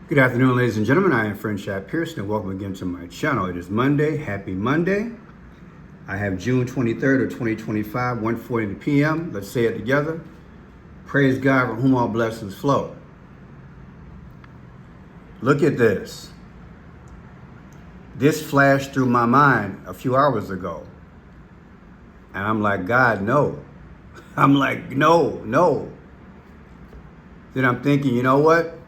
Good afternoon, ladies and gentlemen. I am Friend Chad Pearson, and welcome again to my channel. It is Monday. Happy Monday. I have June 23rd of 2025, 1:40 p.m. Let's say it together. Praise God, from whom all blessings flow. Look at this. This flashed through my mind a few hours ago. And I'm like, God, no. I'm like, no. Then I'm thinking, you know what?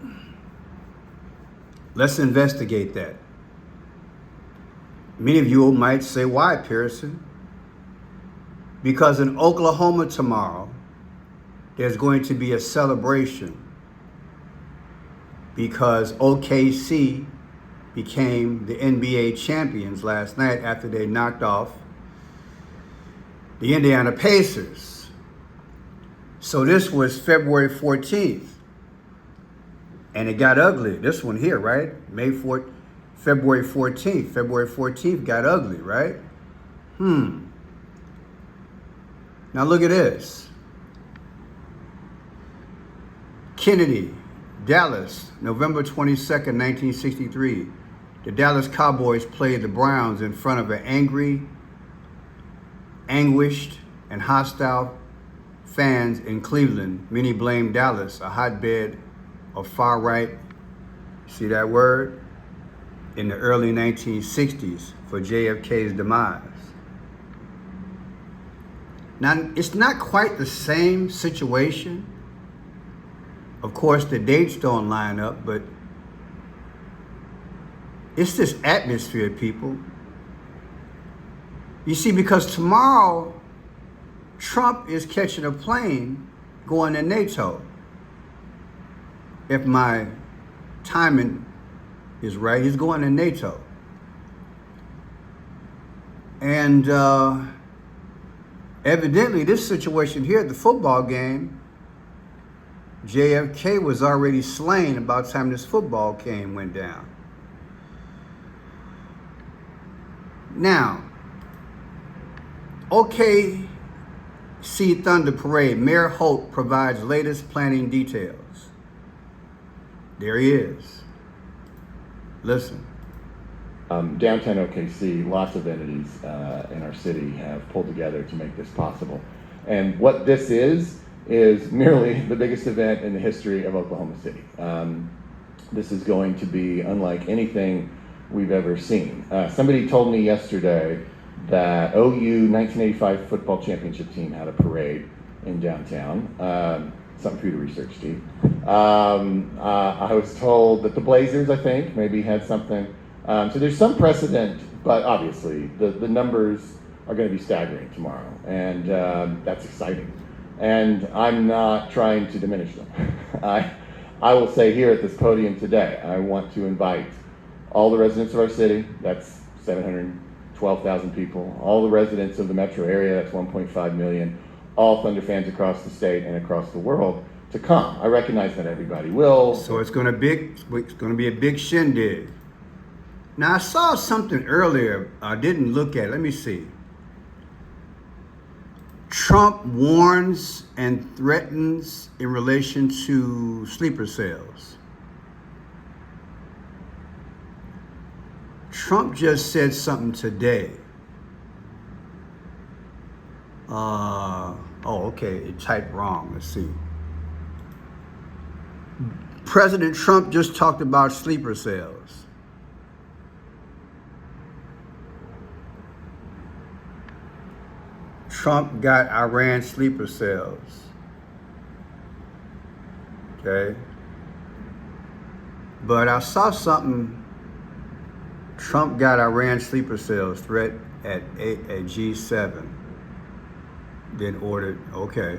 Let's investigate that. Many of you might say, why, Pearson? Because in Oklahoma tomorrow, there's going to be a celebration because OKC became the NBA champions last night after they knocked off the Indiana Pacers. So this was February 14th. And it got ugly. This one here, right? February 14th. February 14th got ugly, right? Now look at this. Kennedy, Dallas, November 22nd, 1963. The Dallas Cowboys played the Browns in front of an angry, anguished, and hostile fans in Cleveland. Many blamed Dallas, a hotbed of far-right, see that word, in the early 1960s for JFK's demise. Now, it's not quite the same situation. Of course, the dates don't line up, but it's this atmosphere, people. You see, because tomorrow, Trump is catching a plane going to NATO. If my timing is right, he's going to NATO. And evidently, this situation here at the football game, JFK was already slain about the time this football game went down. Now, OKC Thunder Parade, Mayor Holt provides latest planning details. There he is. Listen. Downtown OKC, lots of entities in our city have pulled together to make this possible. And what this is merely the biggest event in the history of Oklahoma City. This is going to be unlike anything we've ever seen. Somebody told me yesterday that OU 1985 football championship team had a parade in downtown. Something for you to research, Steve. I was told that the Blazers, I think, maybe had something. So there's some precedent, but obviously the numbers are going to be staggering tomorrow, and that's exciting. And I'm not trying to diminish them. I will say here at this podium today, I want to invite all the residents of our city, that's 712,000 people, all the residents of the metro area, that's 1.5 million, all Thunder fans across the state and across the world to come. I recognize that everybody will. So it's going to be a big shindig. Now I saw something earlier. I didn't look at it. Let me see. Trump warns and threatens in relation to sleeper cells. Trump just said something today. Okay, it typed wrong. Let's see. President Trump just talked about sleeper cells. Trump got Iran sleeper cells. Okay. But I saw something. Trump got Iran sleeper cells threat at G7. Then ordered, okay.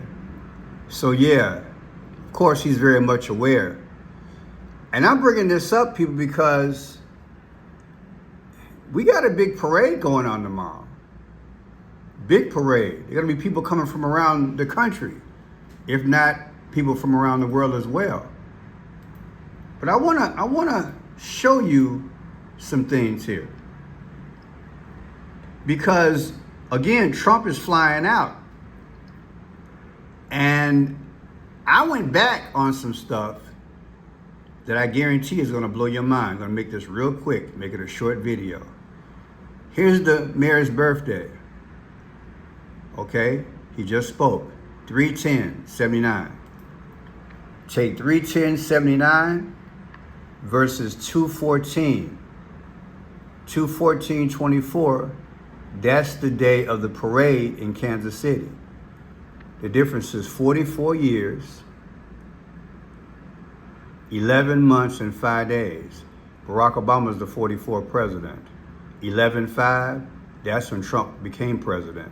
So yeah, of course he's very much aware. And I'm bringing this up, people, because we got a big parade going on tomorrow. Big parade. There are gonna be people coming from around the country, if not people from around the world as well. But I wanna show you some things here. Because again, Trump is flying out. And I went back on some stuff that I guarantee is going to blow your mind. I'm going to make this real quick, make it a short video. Here's the mayor's birthday. Okay, he just spoke. 310.79. Take 310.79 versus 214. 214.24. That's the day of the parade in Kansas City. The difference is 44 years, 11 months, and 5 days. Barack Obama's the 44th president. 11/5, that's when Trump became president.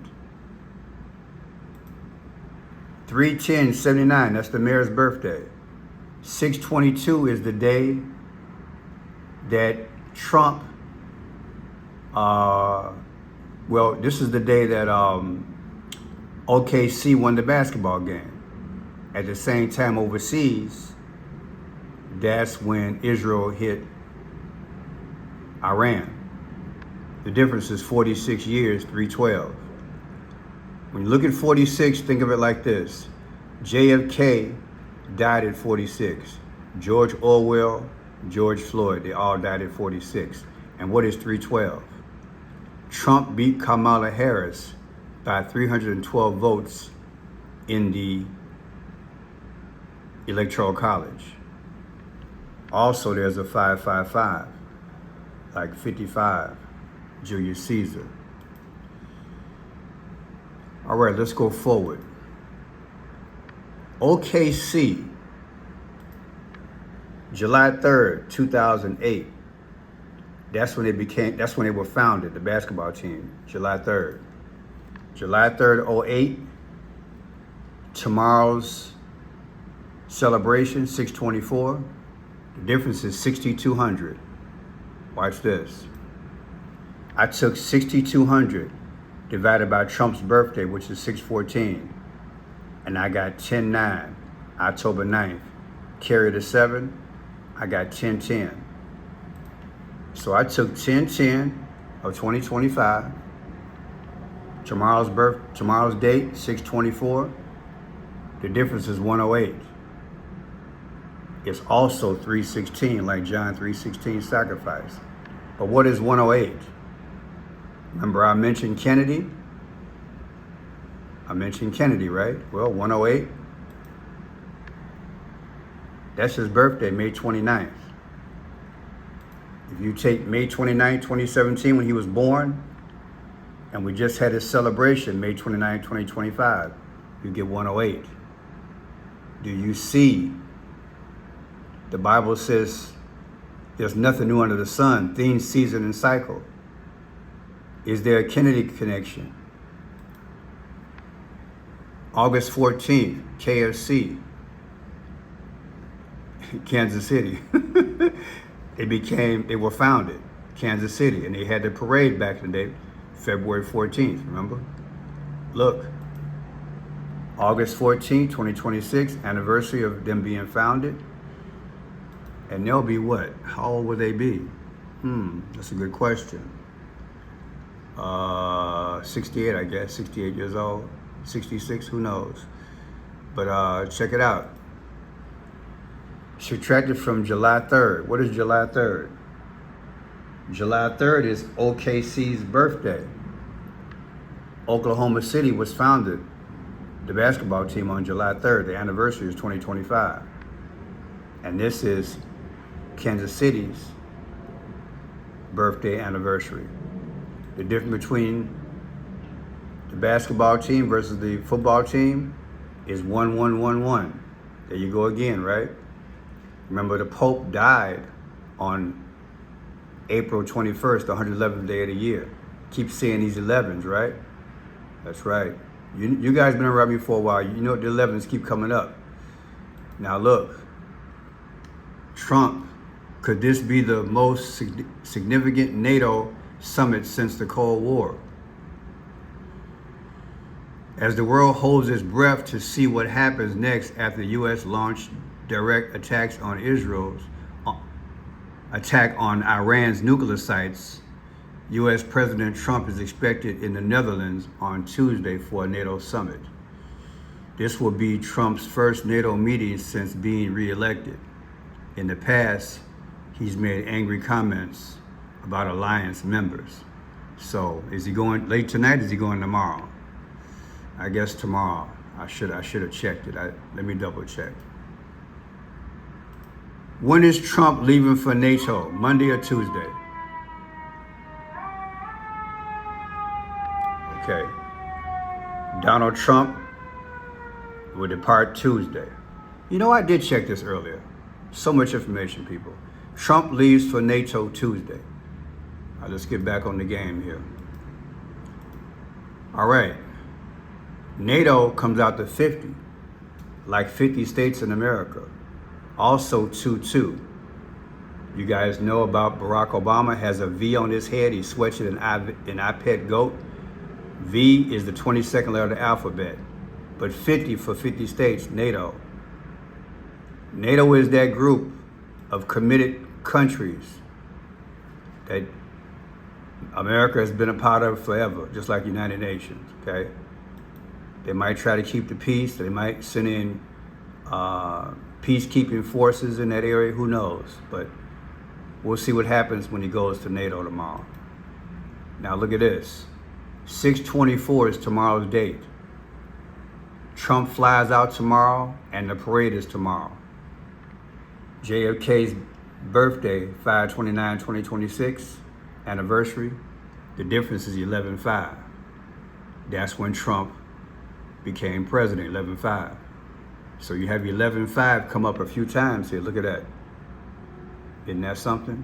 310.79, that's the mayor's birthday. 6/22 is the day that Trump, this is the day that OKC won the basketball game. At the same time overseas, that's when Israel hit Iran. The difference is 46 years, 312. When you look at 46, think of it like this. JFK died at 46. George Orwell, George Floyd, they all died at 46. And what is 312? Trump beat Kamala Harris by 312 votes in the Electoral College. Also, there's a 555, like 55, Julius Caesar. All right, let's go forward. OKC, July 3rd, 2008. That's when they were founded, the basketball team, July 3rd. July 3rd, 08. Tomorrow's celebration, 6/24. The difference is 6,200. Watch this. I took 6,200 divided by Trump's birthday, which is 6/14. And I got 10/9, October 9th. Carry the 7, I got 10/10. So I took 10/10 of 2025. Tomorrow's date, 6/24. The difference is 108. It's also 3:16, like John 3:16 sacrifice. But what is 108? Remember I mentioned Kennedy? Right? Well, 108, that's his birthday, May 29th. If you take May 29th, 2017, when he was born, and we just had his celebration, May 29th, 2025, you get 108. Do you see? The Bible says there's nothing new under the sun, theme, season, and cycle. Is there a Kennedy connection? August 14th, KFC, Kansas City. They were founded, Kansas City, and they had the parade back in the day, February 14th, remember? Look, August 14th, 2026, anniversary of them being founded. And they'll be what? How old will they be? That's a good question. 68, I guess, 68 years old, 66, who knows? But check it out. Subtracted from July 3rd. What is July 3rd? July 3rd is OKC's birthday. Oklahoma City was founded, the basketball team, on July 3rd. The anniversary is 2025. And this is Kansas City's birthday anniversary. The difference between the basketball team versus the football team is 1-1-1-1. There you go again, right? Remember, the Pope died on April 21st, the 111th day of the year. Keep seeing these 11s, right? That's right. You guys been around me for a while. You know the 11s keep coming up. Now look, Trump, could this be the most significant NATO summit since the Cold War? As the world holds its breath to see what happens next after the U.S. launched direct attacks on Israel's attack on Iran's nuclear sites, U.S. President Trump is expected in the Netherlands on Tuesday for a NATO summit. This will be Trump's first NATO meeting since being reelected. in the past, he's made angry comments about alliance members. So is he going late tonight? Is he going tomorrow? I guess tomorrow. I should have checked it. Let me double check. When is Trump leaving for NATO? Monday or Tuesday? Okay. Donald Trump will depart Tuesday. You know, I did check this earlier. So much information, people. Trump leaves for NATO Tuesday. Let's get back on the game here. All right. NATO comes out to 50, like 50 states in America. Also 2-2. You guys know about Barack Obama has a V on his head. He sweats it in iPad goat. V is the 22nd letter of the alphabet. But 50 for 50 states, NATO. NATO is that group of committed countries that America has been a part of forever, just like the United Nations, okay? They might try to keep the peace. They might send in peacekeeping forces in that area. Who knows? But we'll see what happens when he goes to NATO tomorrow. Now look at this. 6/24 is tomorrow's date. Trump flies out tomorrow, and the parade is tomorrow. JFK's birthday, 5/29/2026, anniversary. The difference is 11/5. That's when Trump became president, 11/5. So you have 11/5 come up a few times here. Look at that. Isn't that something?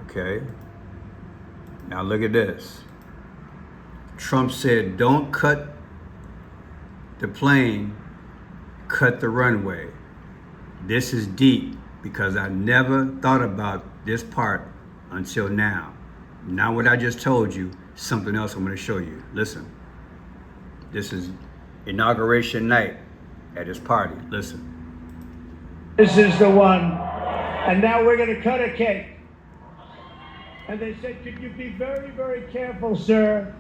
Okay. Now look at this. Trump said, don't cut the plane, cut the runway. This is deep because I never thought about this part until now. Now what I just told you, something else I'm going to show you. Listen. This is inauguration night at his party. Listen. This is the one. And now we're going to cut a cake. And they said, could you be very, very careful, sir?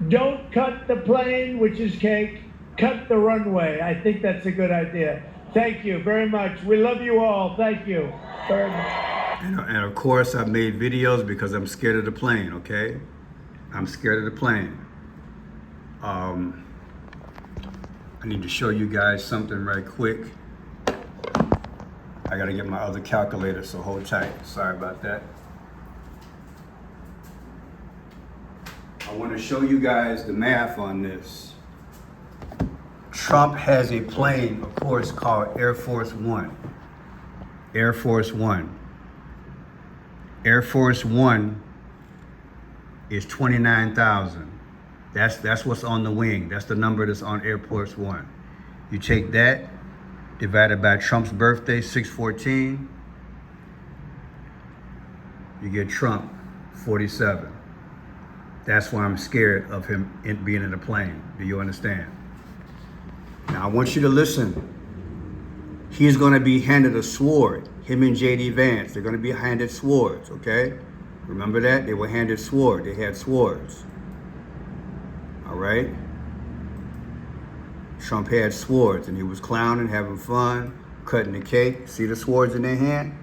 Don't cut the plane, which is cake. Cut the runway. I think that's a good idea. Thank you very much. We love you all. Thank you very much. And of course, I made videos because I'm scared of the plane, okay? I'm scared of the plane. I need to show you guys something right quick. I gotta get my other calculator, so hold tight. Sorry about that. I want to show you guys the math on this. Trump has a plane, of course, called Air Force One. Air Force One. Air Force One is 29,000. That's what's on the wing. That's the number that's on Air Force One. You take that, divided by Trump's birthday, 6/14, you get Trump, 47. That's why I'm scared of him being in a plane. Do you understand? Now I want you to listen. He's gonna be handed a sword. Him and JD Vance, they're gonna be handed swords, okay? Remember that? They were handed swords. They had swords. All right? Trump had swords and he was clowning, having fun, cutting the cake. See the swords in their hand?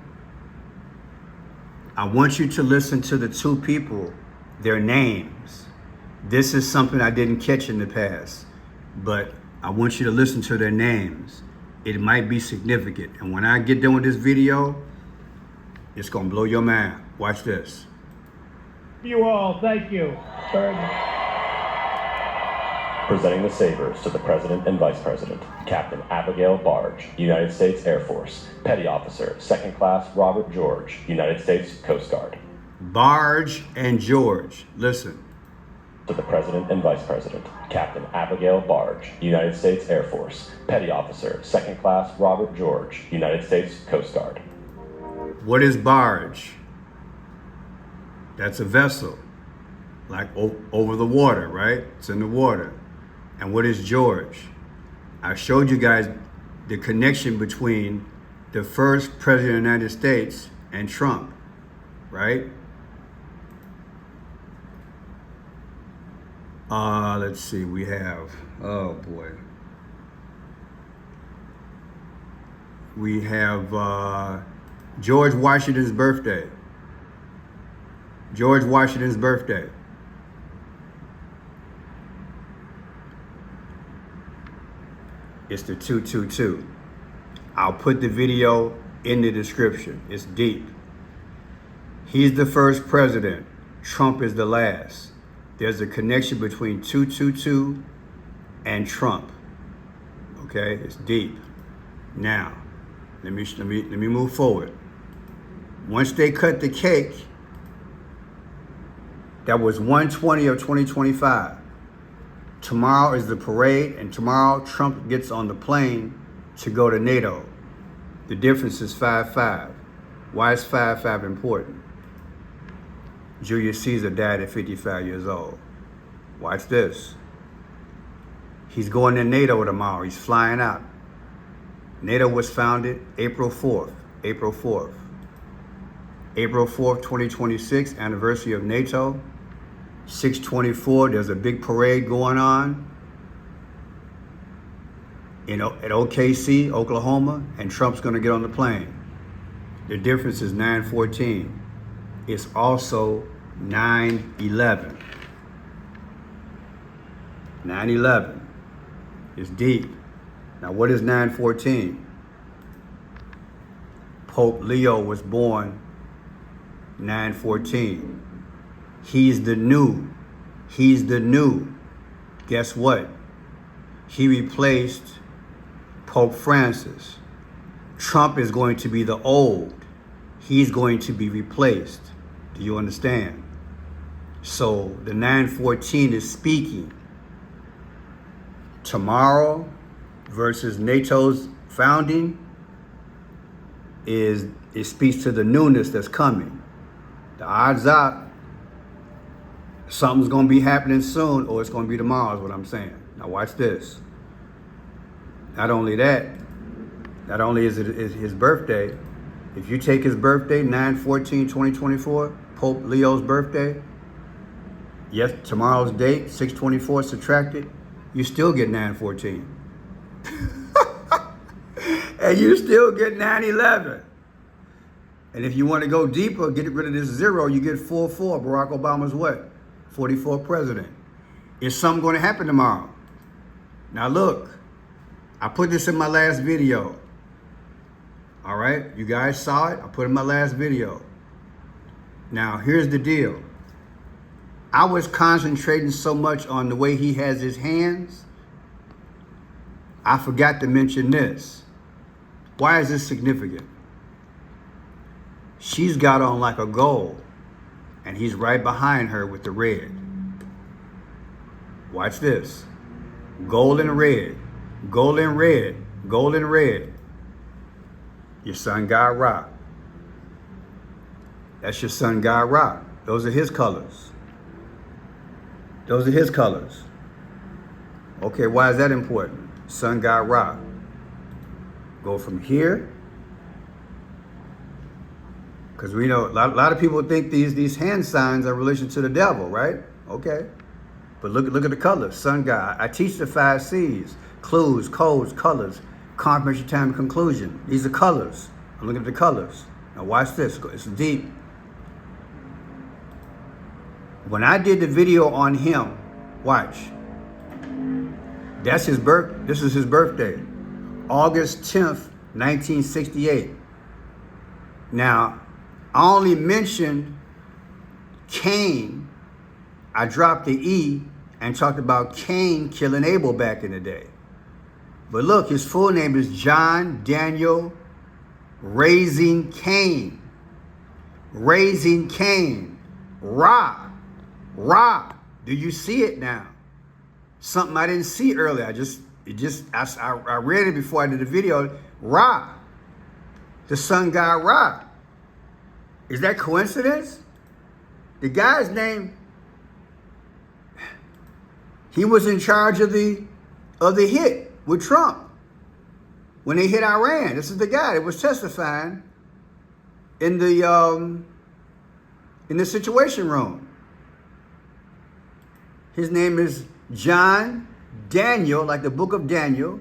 I want you to listen to the two people, their names. This is something I didn't catch in the past, but I want you to listen to their names. It might be significant. And when I get done with this video, it's gonna blow your mind. Watch this. You all, thank you very much. Presenting the sabers to the President and Vice President, Captain Abigail Barge, United States Air Force, Petty Officer, 2nd Class Robert George, United States Coast Guard. Barge and George, listen. To the President and Vice President, Captain Abigail Barge, United States Air Force, Petty Officer, 2nd Class Robert George, United States Coast Guard. What is barge? That's a vessel, like over the water, right? It's in the water. And what is George? I showed you guys the connection between the first president of the United States and Trump, right? Let's see, we have, oh boy. We have George Washington's birthday. George Washington's birthday. It's the 222. I'll put the video in the description. It's deep. He's the first president. Trump is the last. There's a connection between 222 and Trump. Okay, it's deep. Now, let me move forward. Once they cut the cake, that was 1/20 of 2025. Tomorrow is the parade, and tomorrow Trump gets on the plane to go to NATO. The difference is 5-5. Why is 5-5 important? Julius Caesar died at 55 years old. Watch this. He's going to NATO tomorrow. He's flying out. NATO was founded April 4th. April 4th. April 4th, 2026, anniversary of NATO. 624, there's a big parade going on at OKC, Oklahoma, and Trump's going to get on the plane. The difference is 9/14. It's also 9/11. 9/11 is deep. Now, what is 9/14? Pope Leo was born 9/14. He's the new. He's the new. Guess what? He replaced Pope Francis. Trump is going to be the old. He's going to be replaced. Do you understand? So the 9/14 is speaking. Tomorrow versus NATO's founding it speaks to the newness that's coming. The odds are something's going to be happening soon, or it's going to be tomorrow is what I'm saying. Now watch this. Not only that, not only is it his birthday, if you take his birthday, 9/14/2024, Pope Leo's birthday, yes, tomorrow's date, 6/24 subtracted, you still get 9/14. And you still get 9/11. And if you want to go deeper, get rid of this zero, you get 4/4. Barack Obama's what? 44th president. Is something going to happen tomorrow? Now look, I put this in my last video. All right, you guys saw it. I put it in my last video. Now here's the deal. I was concentrating so much on the way he has his hands, I forgot to mention this. Why is this significant? She's got on like a gold, and he's right behind her with the red. Watch this. Gold and red, gold and red, gold and red. Your son God Ra. That's your son God Ra. Those are his colors. Those are his colors. Okay, why is that important? Sun God Ra. Go from here. Because we know a lot of people think these hand signs are in relation to the devil, right? Okay. But look at the colors. Sun God. I teach the 5 C's. Clues, codes, colors, confirmation, time, and conclusion. These are colors. I'm looking at the colors. Now watch this. It's deep. When I did the video on him, watch. That's his birth. This is his birthday. August 10th, 1968. Now, I only mentioned Cain. I dropped the E and talked about Cain killing Abel back in the day. But look, his full name is John Daniel Raising Cain. Raising Cain. Ra. Ra. Do you see it now? Something I didn't see earlier. I read it before I did the video. Ra. The sun god Ra. Is that coincidence? The guy's name, he was in charge of the hit with Trump when they hit Iran. This is the guy that was testifying in the Situation Room. His name is John Daniel, like the book of Daniel,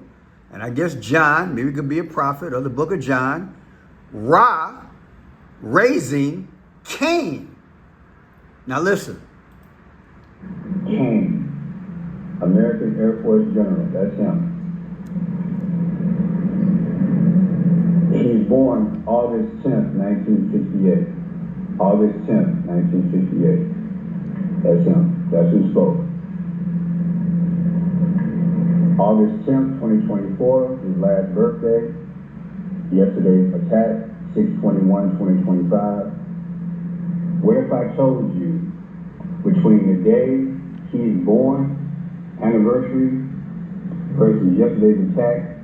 and I guess John, maybe it could be a prophet, or the book of John, Ra raising Cain. Now listen. Cain, American Air Force General, that's him. He was born August 10th, 1968. August 10th, 1968. That's him. That's who spoke. August 10th, 2024, his last birthday. Yesterday's attack, 6/21/2025. What if I told you between the day he's born, anniversary, versus yesterday's attack,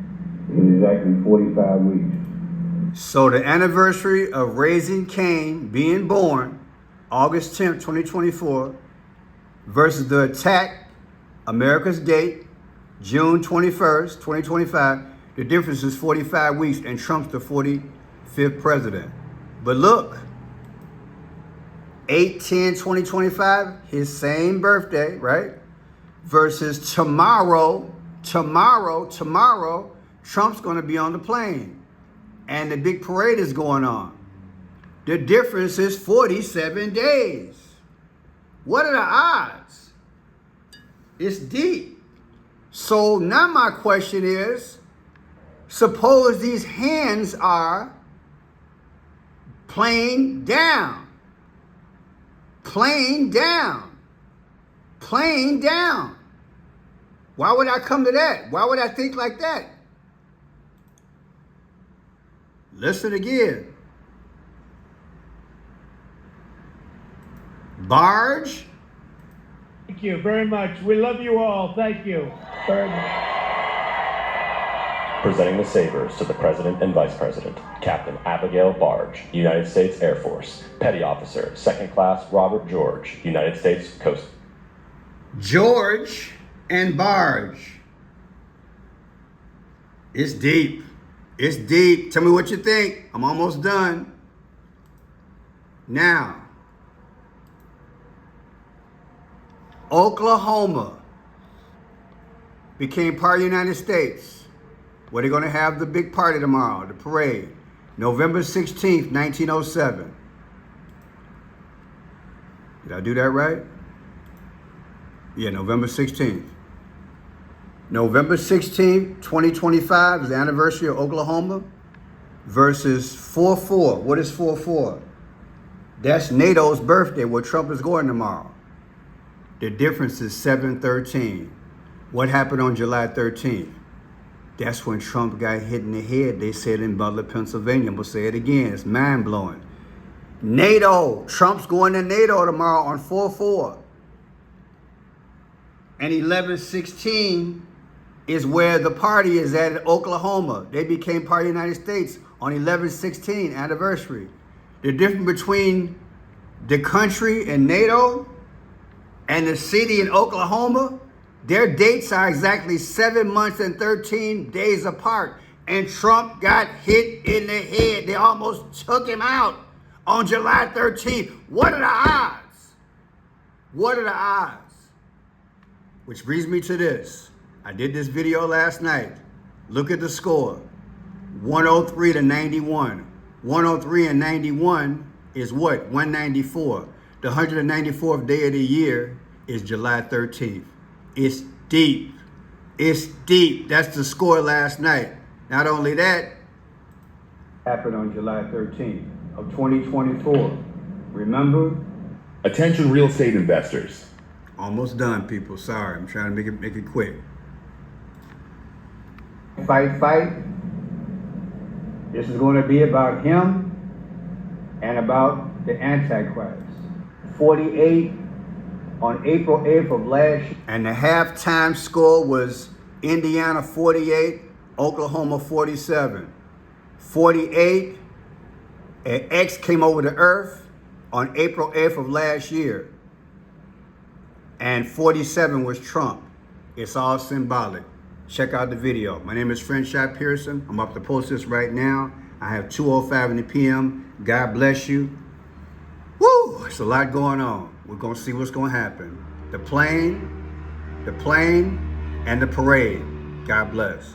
is exactly 45 weeks. So the anniversary of raising Cain, being born, August 10th, 2024, versus the attack, America's date, June 21st, 2025, the difference is 45 weeks, and Trump's the 45th president. But look, 8/10/2025, his same birthday, right? Versus tomorrow, Trump's gonna be on the plane. And the big parade is going on. The difference is 47 days. What are the odds? It's deep. So now my question is, suppose these hands are playing down. Why would I come to that? Why would I think like that? Listen again. Barge. Thank you very much. We love you all. Thank you very much. Presenting the sabers to the President and Vice President, Captain Abigail Barge, United States Air Force, Petty Officer, Second Class Robert George, United States Coast. George and Barge. It's deep. It's deep. Tell me what you think. I'm almost done. Now, Oklahoma became part of the United States, where they're going to have the big party tomorrow, the parade, November 16th, 1907. Did I do that right? Yeah, November 16th. November 16th, 2025 is the anniversary of Oklahoma versus 4/4. What is 4/4? That's NATO's birthday, where Trump is going tomorrow. The difference is 7/13. What happened on July 13th? That's when Trump got hit in the head, they said in Butler, Pennsylvania. I'm going to say it again. It's mind-blowing. NATO. Trump's going to NATO tomorrow on 4/4. And 11/16 is where the party is at Oklahoma. They became part of the United States on 11/16 anniversary. The difference between the country and NATO and the city in Oklahoma, their dates are exactly 7 months and 13 days apart. And Trump got hit in the head. They almost took him out on July 13th. What are the odds? What are the odds? Which brings me to this. I did this video last night. Look at the score. 103-91. 103 and 91 is what? 194. The 194th day of the year is July 13th. It's deep. It's deep. That's the score last night. Not only that, happened on July 13th of 2024. Remember? Attention real estate investors. Almost done, people. Sorry, I'm trying to make it quick. Fight. This is going to be about him and about the Antichrist. 48 on April 8th of last year. And the halftime score was Indiana 48, Oklahoma 47. 48, and X came over to Earth on April 8th of last year. And 47 was Trump. It's all symbolic. Check out the video. My name is Friendshot Pearson. I'm up to post this right now. I have 2:05 in the PM. God bless you. Woo! It's a lot going on. We're going to see what's going to happen. The plane, and the parade. God bless.